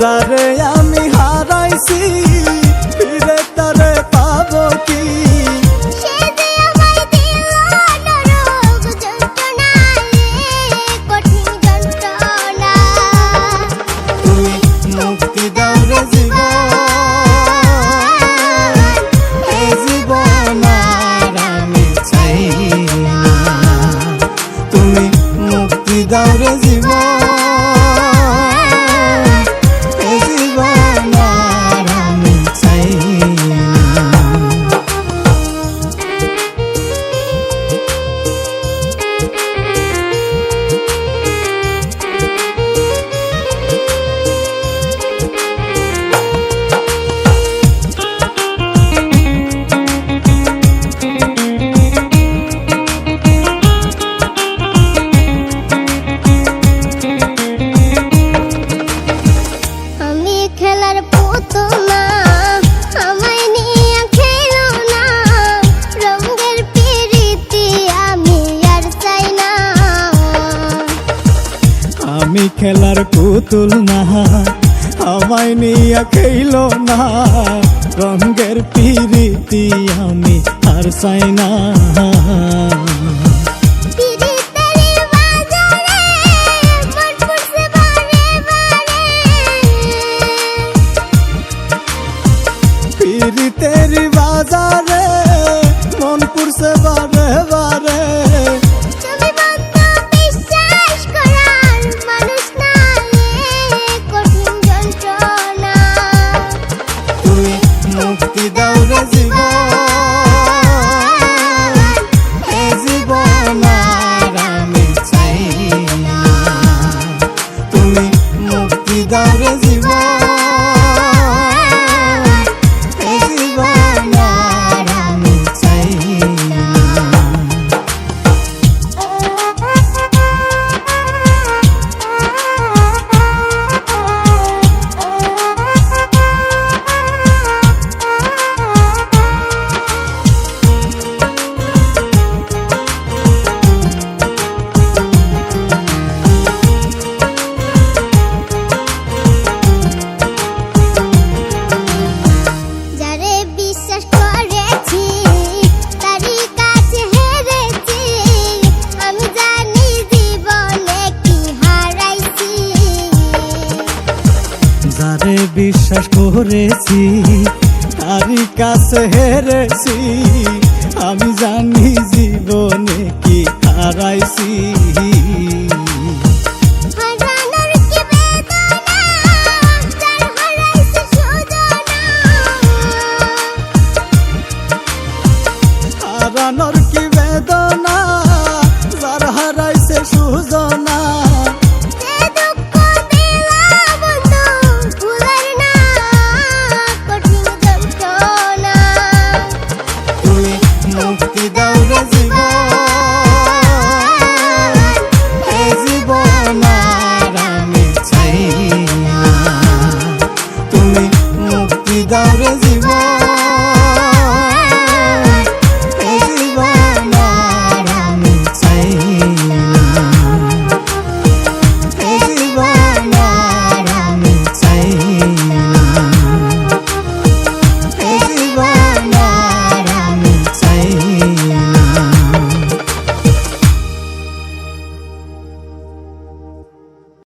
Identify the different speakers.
Speaker 1: যারে আমি হারাইছি ফিরে তারে পাবো কি?
Speaker 2: সে যে আমায় দিল নরক যন্ত্রণা কঠিন যন্ত্রণা।
Speaker 1: তুমি মুক্তি দাও রে জীবন, এ জীবন আর আমি চাই না। তুমি মুক্তি দাও রে জীবন, আমি খেলার পুতুল না, আমায় নিয়ে খেলো না, রঙের পিরিতি আমি আর চাই না। পিরিতেরি বাজারে মন পুরছে বারে বারে, মুক্তি দাও রে জীবন, এ জীবন আর আমি চাই না। তুমি মুক্তি দাও রে জীবন, এ জীবন আর আমি চাই না। যারে বিশ্বাস করেছি তারই কাছে হেরেছি, আমি জানি জীবনে কি হারাইছি। হারানোর কি বেদনা, যার হারাইছে সুজনা। মুক্তি দাও রে জীবন, এ জীবন আর আমি চাই না। তুমি মুক্তি দাও রে জীবন।